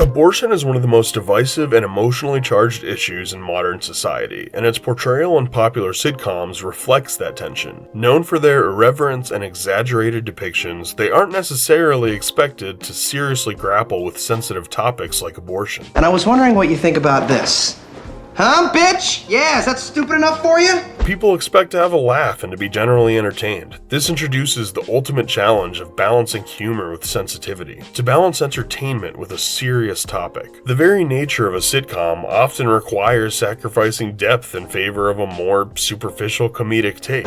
Abortion is one of the most divisive and emotionally charged issues in modern society, and its portrayal in popular sitcoms reflects that tension. Known for their irreverence and exaggerated depictions, they aren't necessarily expected to seriously grapple with sensitive topics like abortion. And I was wondering what you think about this. Huh, bitch? Yeah, is that stupid enough for you? People expect to have a laugh and to be generally entertained. This introduces the ultimate challenge of balancing humor with sensitivity, to balance entertainment with a serious topic. The very nature of a sitcom often requires sacrificing depth in favor of a more superficial comedic take.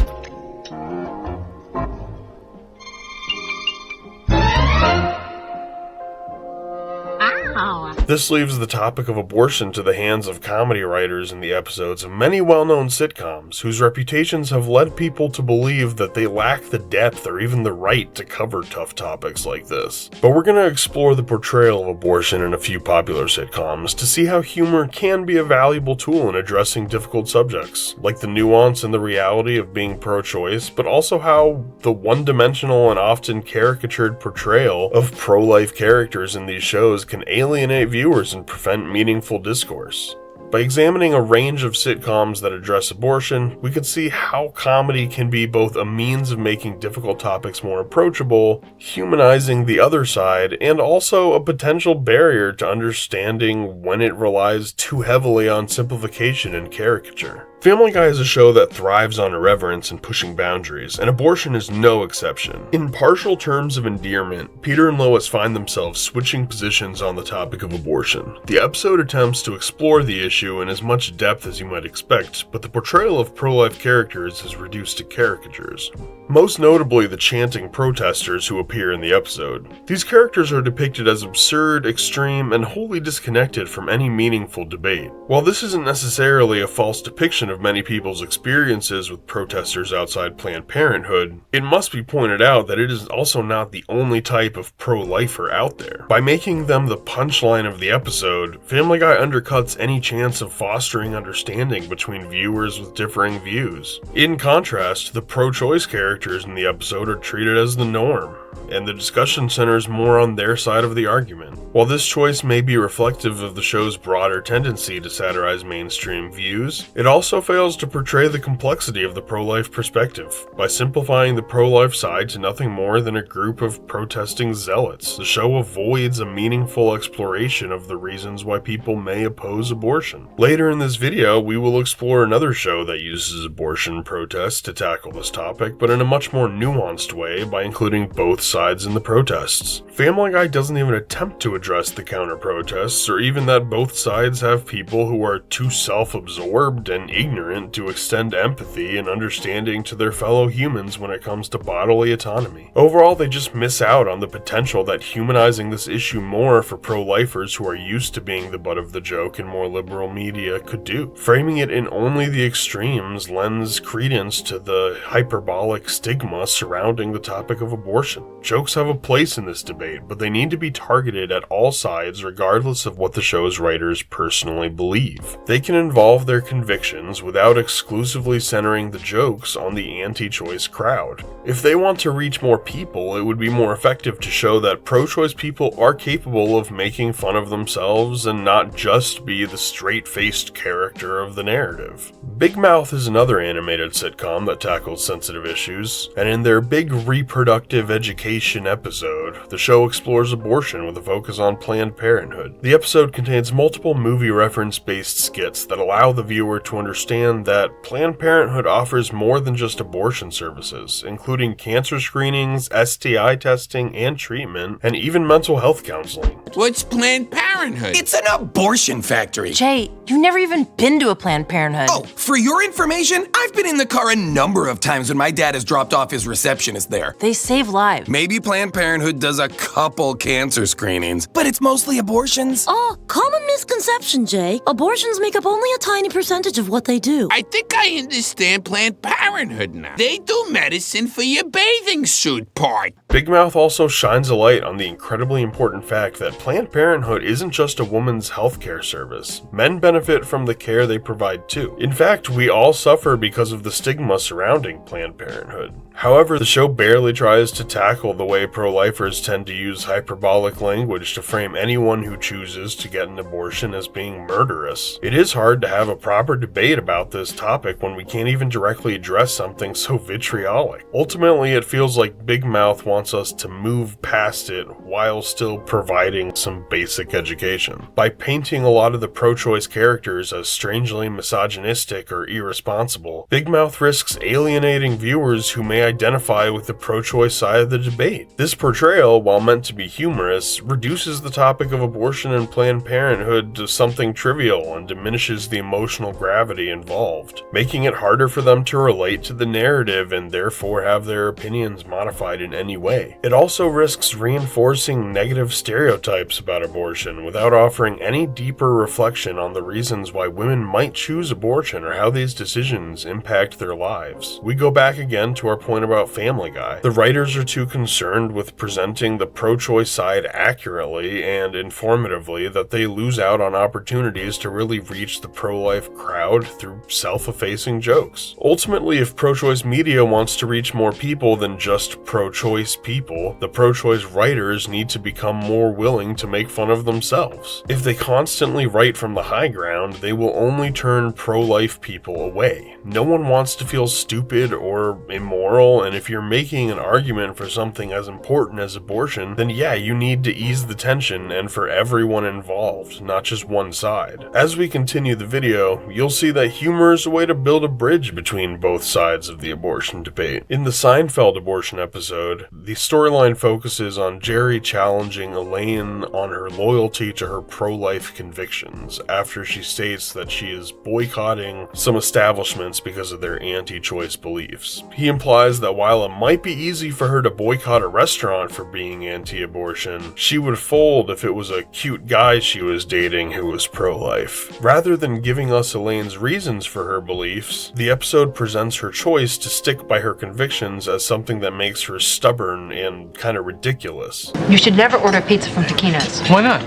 This leaves the topic of abortion to the hands of comedy writers in the episodes of many well-known sitcoms whose reputations have led people to believe that they lack the depth or even the right to cover tough topics like this. But we're going to explore the portrayal of abortion in a few popular sitcoms to see how humor can be a valuable tool in addressing difficult subjects, like the nuance and the reality of being pro-choice, but also how the one-dimensional and often caricatured portrayal of pro-life characters in these shows can alienate viewers and prevent meaningful discourse. By examining a range of sitcoms that address abortion, we can see how comedy can be both a means of making difficult topics more approachable, humanizing the other side, and also a potential barrier to understanding when it relies too heavily on simplification and caricature. Family Guy is a show that thrives on irreverence and pushing boundaries, and abortion is no exception. In partial terms of endearment, Peter and Lois find themselves switching positions on the topic of abortion. The episode attempts to explore the issue in as much depth as you might expect, but the portrayal of pro-life characters is reduced to caricatures. Most notably the chanting protesters who appear in the episode. These characters are depicted as absurd, extreme, and wholly disconnected from any meaningful debate. While this isn't necessarily a false depiction of many people's experiences with protesters outside Planned Parenthood, it must be pointed out that it is also not the only type of pro-lifer out there. By making them the punchline of the episode, Family Guy undercuts any chance of fostering understanding between viewers with differing views. In contrast, the pro-choice characters in the episode are treated as the norm, and the discussion centers more on their side of the argument. While this choice may be reflective of the show's broader tendency to satirize mainstream views, it also fails to portray the complexity of the pro-life perspective. By simplifying the pro-life side to nothing more than a group of protesting zealots, the show avoids a meaningful exploration of the reasons why people may oppose abortion. Later in this video, we will explore another show that uses abortion protests to tackle this topic, but in a much more nuanced way by including both sides in the protests. Family Guy doesn't even attempt to address the counter-protests, or even that both sides have people who are too self-absorbed and ignorant to extend empathy and understanding to their fellow humans when it comes to bodily autonomy. Overall, they just miss out on the potential that humanizing this issue more for pro-lifers who are used to being the butt of the joke in more liberal media could do. Framing it in only the extremes lends credence to the hyperbolic stigma surrounding the topic of abortion. Jokes have a place in this debate, but they need to be targeted at all sides regardless of what the show's writers personally believe. They can involve their convictions without exclusively centering the jokes on the anti-choice crowd. If they want to reach more people, it would be more effective to show that pro-choice people are capable of making fun of themselves and not just be the straight-faced character of the narrative. Big Mouth is another animated sitcom that tackles sensitive issues, and in their Big Reproductive Education episode, the show explores abortion with a focus on Planned Parenthood. The episode contains multiple movie reference-based skits that allow the viewer to understand that Planned Parenthood offers more than just abortion services, including cancer screenings, STI testing and treatment, and even mental health counseling. What's Planned Parenthood? It's an abortion factory. Jay, you've never even been to a Planned Parenthood. Oh, for your information, I've been in the car a number of times when my dad has dropped off his receptionist there. They save lives. Maybe Planned Parenthood does a couple cancer screenings, but it's mostly abortions. Oh, common misconception, Jay. Abortions make up only a tiny percentage of what they do. I think I understand Planned Parenthood now. They do medicine for your bathing suit part. Big Mouth also shines a light on the incredibly important fact that Planned Parenthood isn't just a woman's healthcare service. Men benefit from the care they provide too. In fact, we all suffer because of the stigma surrounding Planned Parenthood. However, the show barely tries to tackle the way pro-lifers tend to use hyperbolic language to frame anyone who chooses to get an abortion as being murderous. It is hard to have a proper debate about this topic when we can't even directly address something so vitriolic. Ultimately, it feels like Big Mouth wants us to move past it while still providing some basic education. By painting a lot of the pro-choice characters as strangely misogynistic or irresponsible, Big Mouth risks alienating viewers who may identify with the pro-choice side of the debate. This portrayal, while meant to be humorous, reduces the topic of abortion and Planned Parenthood to something trivial and diminishes the emotional gravity involved, making it harder for them to relate to the narrative and therefore have their opinions modified in any way. It also risks reinforcing negative stereotypes about abortion without offering any deeper reflection on the reasons why women might choose abortion or how these decisions impact their lives. We go back again to our point about Family Guy. The writers are too concerned with presenting the pro-choice side accurately and informatively that they lose out on opportunities to really reach the pro-life crowd through self-effacing jokes. Ultimately, if pro-choice media wants to reach more people than just pro-choice people, the pro-choice writers need to become more willing to make fun of themselves. If they constantly write from the high ground, they will only turn pro-life people away. No one wants to feel stupid or immoral, and if you're making an argument for something as important as abortion, then yeah, you need to ease the tension and for everyone involved, not just one side. As we continue the video, you'll see that humor is a way to build a bridge between both sides of the abortion debate. In the Seinfeld abortion episode, the storyline focuses on Jerry challenging Elaine on her loyalty to her pro-life convictions after she states that she is boycotting some establishments because of their anti-choice beliefs. He implies that while it might be easy for her to boycott a restaurant for being anti-abortion, she would fold if it was a cute guy she was dating who was pro-life. Rather than giving us Elaine's reasons for her beliefs, the episode presents her choice to stick by her convictions as something that makes her stubborn and kind of ridiculous. You should never order pizza from Taquino's. Why not?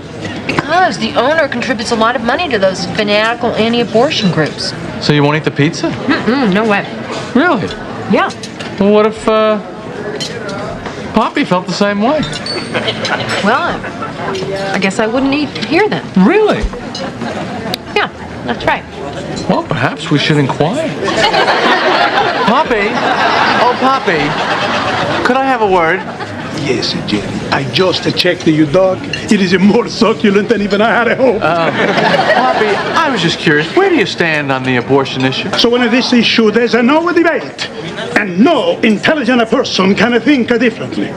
Because the owner contributes a lot of money to those fanatical anti-abortion groups. So you won't eat the pizza? No way. Really? Yeah. Well, what if, Poppy felt the same way? Well, I guess I wouldn't eat here then. Really? Yeah, that's right. Well, perhaps we should inquire. Poppy? Oh, Poppy. Could I have a word? Yes, Jenny. I just checked your dog. It is more succulent than even I had at home. Poppy, I was just curious. Where do you stand on the abortion issue? So on this issue, there's no debate. And no intelligent person can think differently.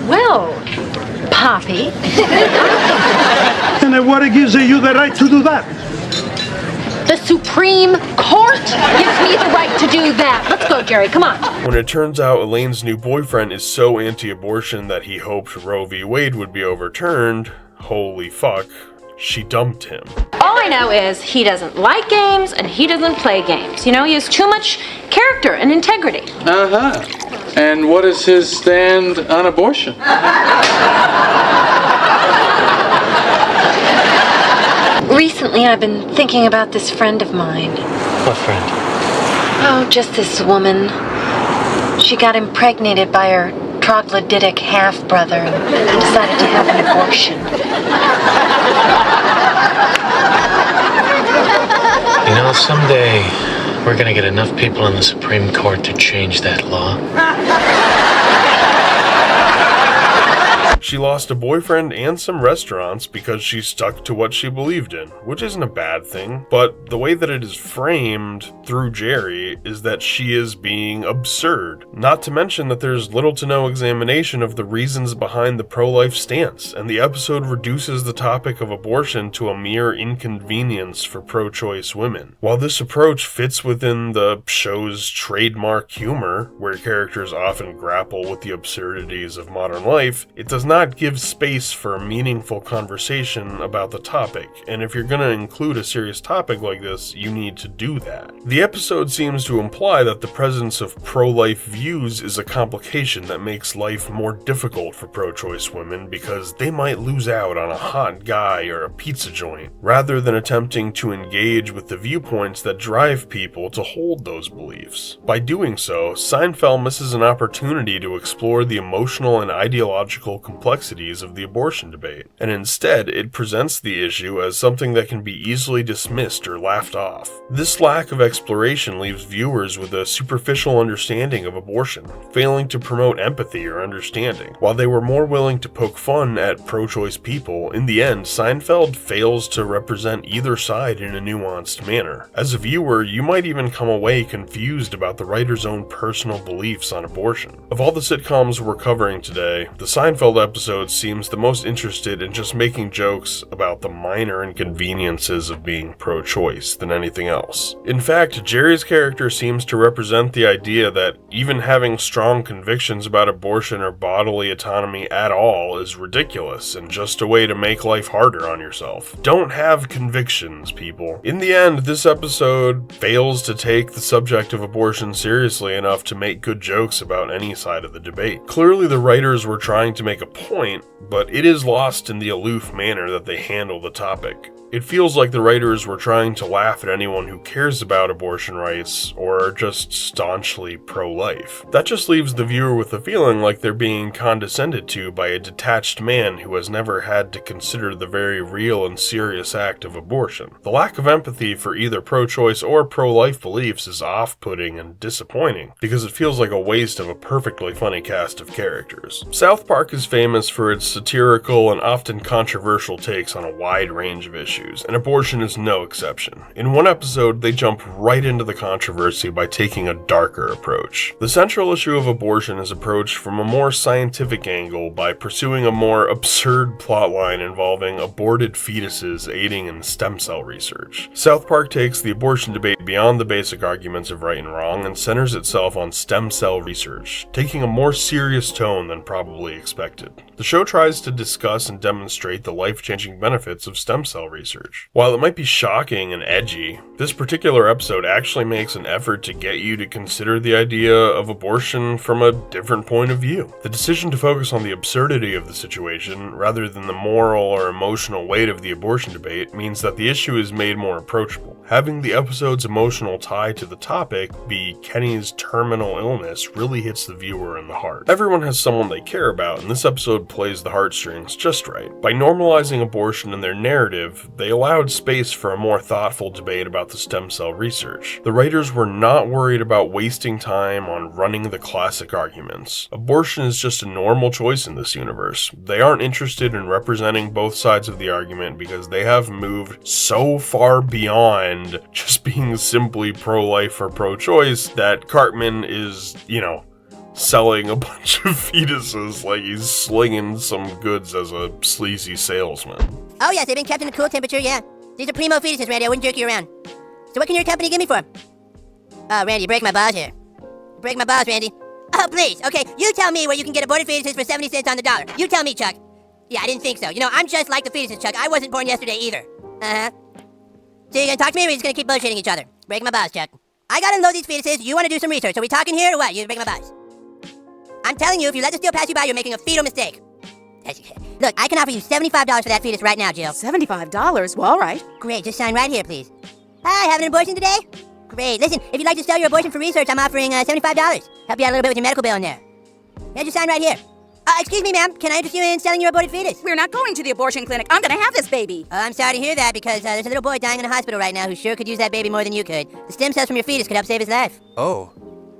Well, Poppy. And what gives you the right to do that? The Supreme Court gives me the right to do that. Let's go, Jerry. Come on. When it turns out Elaine's new boyfriend is so anti-abortion that he hoped Roe v. Wade would be overturned, holy fuck, she dumped him. All I know is he doesn't like games and he doesn't play games. You know, he has too much character and integrity. Uh-huh. And what is his stand on abortion? Recently, I've been thinking about this friend of mine. What friend? Oh, just this woman. She got impregnated by her troglodytic half-brother and decided to have an abortion. You know, someday we're gonna get enough people in the Supreme Court to change that law. She lost a boyfriend and some restaurants because she stuck to what she believed in, which isn't a bad thing, but the way that it is framed through Jerry is that she is being absurd. Not to mention that there's little to no examination of the reasons behind the pro-life stance, and the episode reduces the topic of abortion to a mere inconvenience for pro-choice women. While this approach fits within the show's trademark humor, where characters often grapple with the absurdities of modern life, it does not not give space for a meaningful conversation about the topic, and if you're going to include a serious topic like this, you need to do that. The episode seems to imply that the presence of pro-life views is a complication that makes life more difficult for pro-choice women because they might lose out on a hot guy or a pizza joint, rather than attempting to engage with the viewpoints that drive people to hold those beliefs. By doing so, Seinfeld misses an opportunity to explore the emotional and ideological complexities of the abortion debate, and instead it presents the issue as something that can be easily dismissed or laughed off. This lack of exploration leaves viewers with a superficial understanding of abortion, failing to promote empathy or understanding. While they were more willing to poke fun at pro-choice people, in the end, Seinfeld fails to represent either side in a nuanced manner. As a viewer, you might even come away confused about the writer's own personal beliefs on abortion. Of all the sitcoms we're covering today, the Seinfeld episode seems the most interested in just making jokes about the minor inconveniences of being pro-choice than anything else. In fact, Jerry's character seems to represent the idea that even having strong convictions about abortion or bodily autonomy at all is ridiculous and just a way to make life harder on yourself. Don't have convictions, people. In the end, this episode fails to take the subject of abortion seriously enough to make good jokes about any side of the debate. Clearly, the writers were trying to make a point, but it is lost in the aloof manner that they handle the topic. It feels like the writers were trying to laugh at anyone who cares about abortion rights or are just staunchly pro-life. That just leaves the viewer with the feeling like they're being condescended to by a detached man who has never had to consider the very real and serious act of abortion. The lack of empathy for either pro-choice or pro-life beliefs is off-putting and disappointing, because it feels like a waste of a perfectly funny cast of characters. South Park is famous for its satirical and often controversial takes on a wide range of issues, and abortion is no exception. In one episode, they jump right into the controversy by taking a darker approach. The central issue of abortion is approached from a more scientific angle by pursuing a more absurd plotline involving aborted fetuses aiding in stem cell research. South Park takes the abortion debate beyond the basic arguments of right and wrong and centers itself on stem cell research, taking a more serious tone than probably expected. The show tries to discuss and demonstrate the life-changing benefits of stem cell research. While it might be shocking and edgy, this particular episode actually makes an effort to get you to consider the idea of abortion from a different point of view. The decision to focus on the absurdity of the situation, rather than the moral or emotional weight of the abortion debate, means that the issue is made more approachable. Having the episode's emotional tie to the topic be Kenny's terminal illness really hits the viewer in the heart. Everyone has someone they care about, and this episode plays the heartstrings just right. By normalizing abortion in their narrative, they allowed space for a more thoughtful debate about the stem cell research. The writers were not worried about wasting time on running the classic arguments. Abortion is just a normal choice in this universe. They aren't interested in representing both sides of the argument because they have moved so far beyond just being simply pro-life or pro-choice that Cartman is, selling a bunch of fetuses like he's slinging some goods as a sleazy salesman. Oh yes, they've been kept in a cool temperature, yeah. These are primo fetuses, Randy. I wouldn't jerk you around. So what can your company give me for them? Oh, Randy, you break my balls here. You break my balls, Randy. Oh, please. Okay, you tell me where you can get aborted fetuses for 70 cents on the dollar. You tell me, Chuck. Yeah, I didn't think so. I'm just like the fetuses, Chuck. I wasn't born yesterday either. Uh-huh. So you gonna talk to me or are you just gonna keep bullshitting each other? Break my balls, Chuck. I gotta unload these fetuses. You wanna do some research. Are we talking here or what? You break my balls. I'm telling you, if you let this deal pass you by, you're making a fetal mistake. Look, I can offer you $75 for that fetus right now, Jill. $75? Well, all right. Great, just sign right here, please. Hi, having an abortion today? Great. Listen, if you'd like to sell your abortion for research, I'm offering $75. Help you out a little bit with your medical bill in there. Yeah, just sign right here. Excuse me, ma'am. Can I interest you in selling your aborted fetus? We're not going to the abortion clinic. I'm gonna have this baby. I'm sorry to hear that because there's a little boy dying in a hospital right now who sure could use that baby more than you could. The stem cells from your fetus could help save his life. Oh.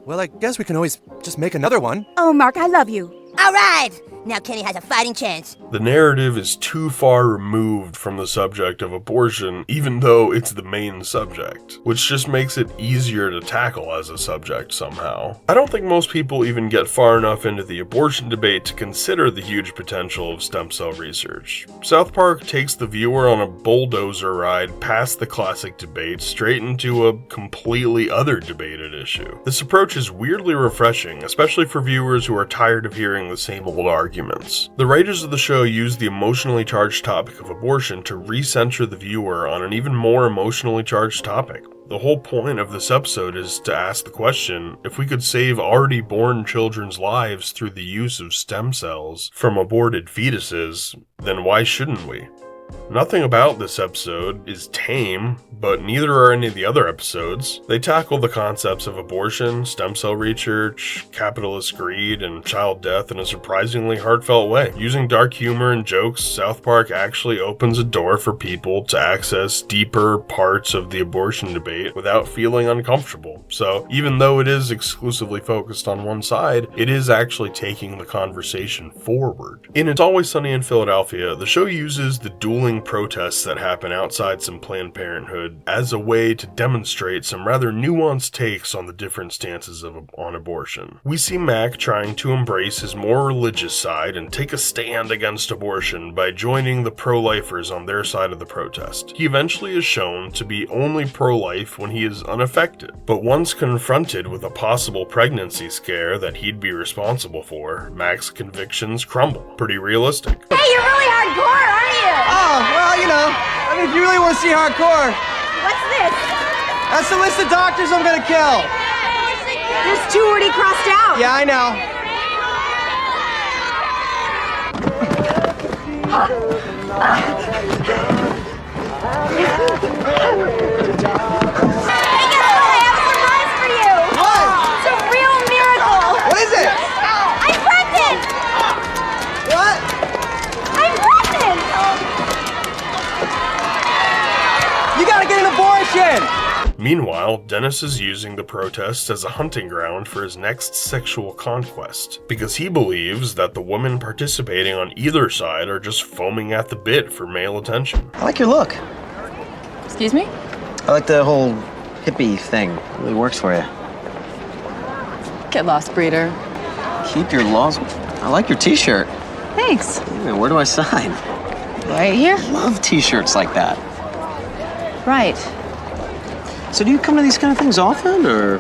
Well, I guess we can always just make another one. Oh, Mark, I love you. All right! Now Kenny has a fighting chance. The narrative is too far removed from the subject of abortion, even though it's the main subject, which just makes it easier to tackle as a subject somehow. I don't think most people even get far enough into the abortion debate to consider the huge potential of stem cell research. South Park takes the viewer on a bulldozer ride past the classic debate straight into a completely other debated issue. This approach is weirdly refreshing, especially for viewers who are tired of hearing the same old arguments. The writers of the show use the emotionally charged topic of abortion to recenter the viewer on an even more emotionally charged topic. The whole point of this episode is to ask the question, if we could save already born children's lives through the use of stem cells from aborted fetuses, then why shouldn't we? Nothing about this episode is tame, but neither are any of the other episodes. They tackle the concepts of abortion, stem cell research, capitalist greed, and child death in a surprisingly heartfelt way. Using dark humor and jokes, South Park actually opens a door for people to access deeper parts of the abortion debate without feeling uncomfortable. So, even though it is exclusively focused on one side, it is actually taking the conversation forward. In It's Always Sunny in Philadelphia, the show uses the dueling protests that happen outside some Planned Parenthood as a way to demonstrate some rather nuanced takes on the different stances on abortion. We see Mac trying to embrace his more religious side and take a stand against abortion by joining the pro-lifers on their side of the protest. He eventually is shown to be only pro-life when he is unaffected, but once confronted with a possible pregnancy scare that he'd be responsible for, Mac's convictions crumble. Pretty realistic. Hey, you're really hardcore, aren't you? Oh, well, you know, I mean, if you really want to see hardcore, What's this? that's the list of doctors I'm gonna kill. There's two already crossed out. Yeah, I know. Hey, guess what? I have a surprise for you. What? It's a real miracle. What is it? I'm pregnant. What? I'm pregnant. You gotta get an abortion! Meanwhile, Dennis is using the protests as a hunting ground for his next sexual conquest, because he believes that the women participating on either side are just foaming at the bit for male attention. I like your look. Excuse me? I like the whole hippie thing. It really works for you. Get lost, breeder. Keep your laws. I like your t-shirt. Thanks. Man, where do I sign? Right here? Love t-shirts like that. Right. So do you come to these kind of things often, or?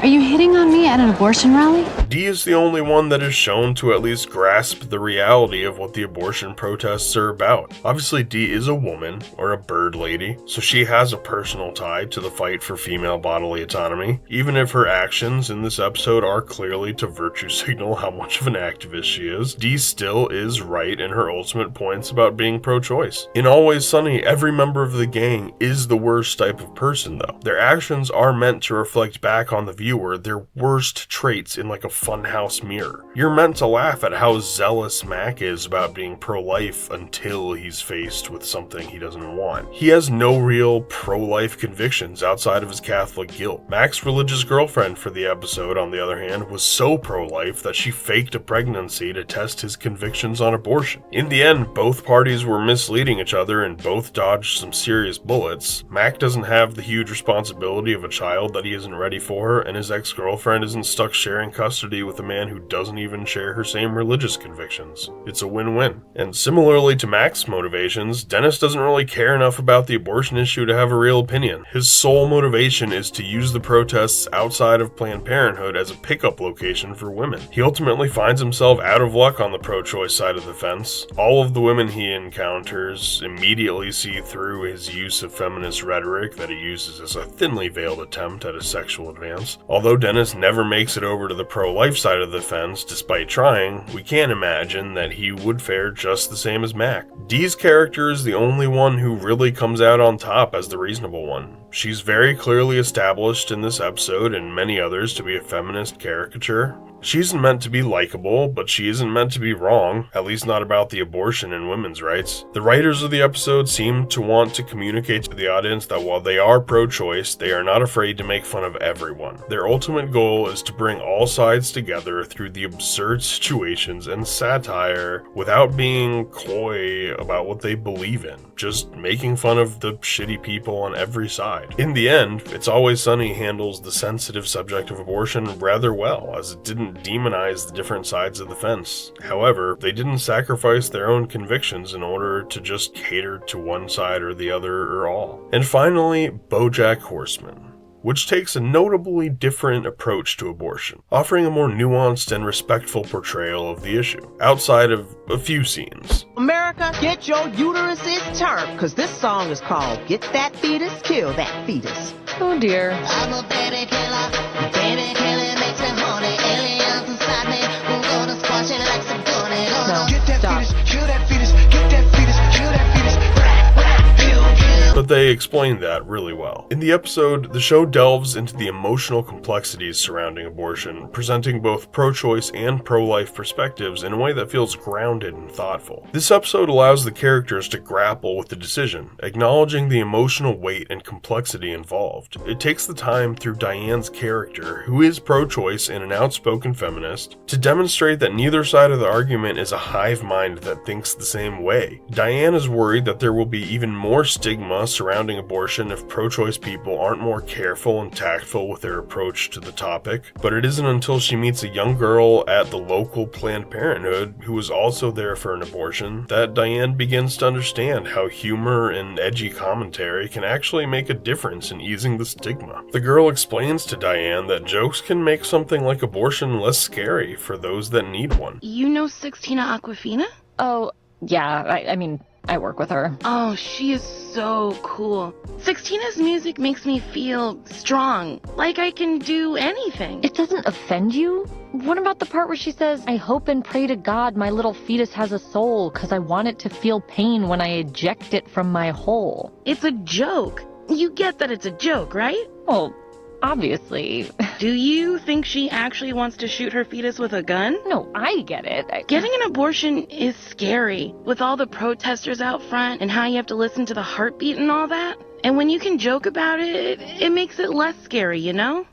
Are you hitting on me at an abortion rally? Dee is the only one that is shown to at least grasp the reality of what the abortion protests are about. Obviously, Dee is a woman, or a bird lady, so she has a personal tie to the fight for female bodily autonomy, even if her actions in this episode are clearly to virtue signal how much of an activist she is. Dee still is right in her ultimate points about being pro-choice. In Always Sunny, every member of the gang is the worst type of person, though. Their actions are meant to reflect back on the viewer their worst traits in like a funhouse mirror. You're meant to laugh at how zealous Mac is about being pro-life until he's faced with something he doesn't want. He has no real pro-life convictions outside of his Catholic guilt. Mac's religious girlfriend for the episode, on the other hand, was so pro-life that she faked a pregnancy to test his convictions on abortion. In the end, both parties were misleading each other and both dodged some serious bullets. Mac doesn't have the huge responsibility of a child that he isn't ready for, and his ex-girlfriend isn't stuck sharing custody with a man who doesn't even share her same religious convictions. It's a win-win. And similarly to Mac's motivations, Dennis doesn't really care enough about the abortion issue to have a real opinion. His sole motivation is to use the protests outside of Planned Parenthood as a pickup location for women. He ultimately finds himself out of luck on the pro-choice side of the fence. All of the women he encounters immediately see through his use of feminist rhetoric that he uses as a thinly veiled attempt at a sexual advance. Although Dennis never makes it over to the pro-life side of the fence despite trying, we can't imagine that he would fare just the same as Mac. Dee's character is the only one who really comes out on top as the reasonable one. She's very clearly established in this episode and many others to be a feminist caricature. She isn't meant to be likable, but she isn't meant to be wrong, at least not about the abortion and women's rights. The writers of the episode seem to want to communicate to the audience that while they are pro-choice, they are not afraid to make fun of everyone. Their ultimate goal is to bring all sides together through the absurd situations and satire without being coy about what they believe in, just making fun of the shitty people on every side. In the end, It's Always Sunny handles the sensitive subject of abortion rather well, as it didn't demonize the different sides of the fence. However, they didn't sacrifice their own convictions in order to just cater to one side or the other or all. And finally, BoJack Horseman. which takes a notably different approach to abortion, offering a more nuanced and respectful portrayal of the issue, outside of a few scenes. America, get your uteruses turned, because this song is called Get That Fetus, Kill That Fetus. Oh dear. I'm a baby killer. Baby killer makes me horny. Aliens inside me. We're gonna squash it like some gunny. No, Get that stop. fetus, kill that fetus, get that fetus, kill that fetus. Blah, blah, pew, pew. But they explain that really well. In the episode, the show delves into the emotional complexities surrounding abortion, presenting both pro-choice and pro-life perspectives in a way that feels grounded and thoughtful. This episode allows the characters to grapple with the decision, acknowledging the emotional weight and complexity involved. It takes the time through Diane's character, who is pro-choice and an outspoken feminist, to demonstrate that neither side of the argument is a hive mind that thinks the same way. Diane is worried that there will be even more stigma surrounding abortion if pro-choice people aren't more careful and tactful with their approach to the topic, but it isn't until she meets a young girl at the local Planned Parenthood who is also there for an abortion that Diane begins to understand how humor and edgy commentary can actually make a difference in easing the stigma. The girl explains to Diane that jokes can make something like abortion less scary for those that need one. You know Sixtina Aquafina? Oh, yeah, I mean, I work with her. Oh, she is so cool. Sixtina's music makes me feel strong, like I can do anything. It doesn't offend you? What about the part where she says, I hope and pray to God my little fetus has a soul because I want it to feel pain when I eject it from my hole? It's a joke. You get that it's a joke, right? Well, obviously. Do you think she actually wants to shoot her fetus with a gun? No, I get it. Getting an abortion is scary, with all the protesters out front and how you have to listen to the heartbeat and all that. And when you can joke about it, it makes it less scary, you know?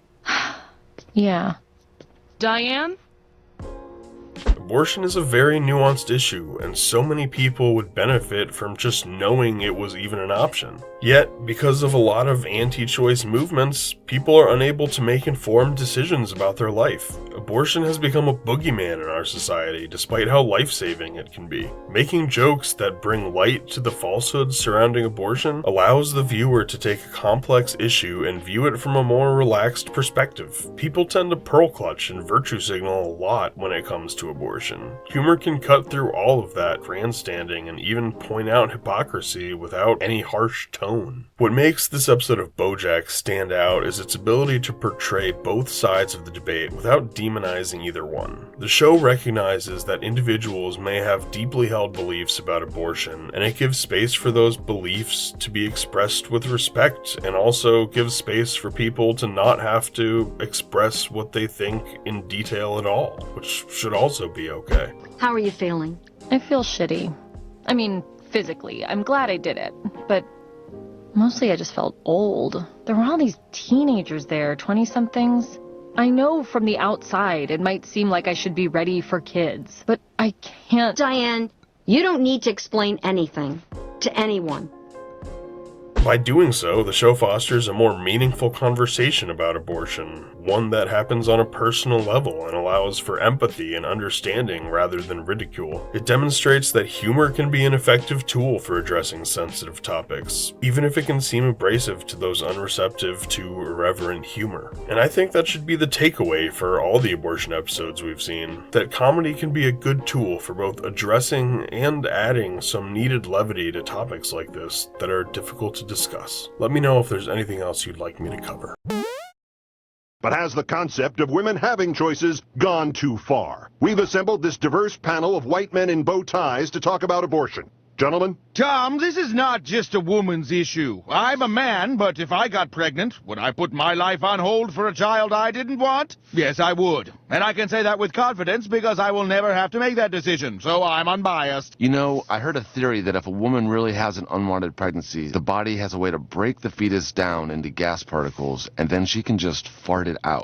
Yeah. Diane? Abortion is a very nuanced issue, and so many people would benefit from just knowing it was even an option. Yet, because of a lot of anti-choice movements, people are unable to make informed decisions about their life. Abortion has become a boogeyman in our society, despite how life-saving it can be. Making jokes that bring light to the falsehoods surrounding abortion allows the viewer to take a complex issue and view it from a more relaxed perspective. People tend to pearl clutch and virtue signal a lot when it comes to abortion. Humor can cut through all of that grandstanding and even point out hypocrisy without any harsh tone. What makes this episode of BoJack stand out is its ability to portray both sides of the debate without demonizing either one. The show recognizes that individuals may have deeply held beliefs about abortion, and it gives space for those beliefs to be expressed with respect, and also gives space for people to not have to express what they think in detail at all, which should also be okay. How are you feeling? I feel shitty. I mean, physically. I'm glad I did it, but mostly I just felt old. There were all these teenagers there, 20-somethings. I know from the outside it might seem like I should be ready for kids, but I can't. Diane, you don't need to explain anything to anyone. By doing so, the show fosters a more meaningful conversation about abortion, one that happens on a personal level and allows for empathy and understanding rather than ridicule. It demonstrates that humor can be an effective tool for addressing sensitive topics, even if it can seem abrasive to those unreceptive to irreverent humor. And I think that should be the takeaway for all the abortion episodes we've seen, that comedy can be a good tool for both addressing and adding some needed levity to topics like this that are difficult to discuss. Let me know if there's anything else you'd like me to cover. But has the concept of women having choices gone too far? We've assembled this diverse panel of white men in bow ties to talk about abortion. Gentlemen? Tom, this is not just a woman's issue. I'm a man, but if I got pregnant, would I put my life on hold for a child I didn't want? Yes, I would. And I can say that with confidence because I will never have to make that decision, so I'm unbiased. You know, I heard a theory that if a woman really has an unwanted pregnancy, the body has a way to break the fetus down into gas particles, and then she can just fart it out.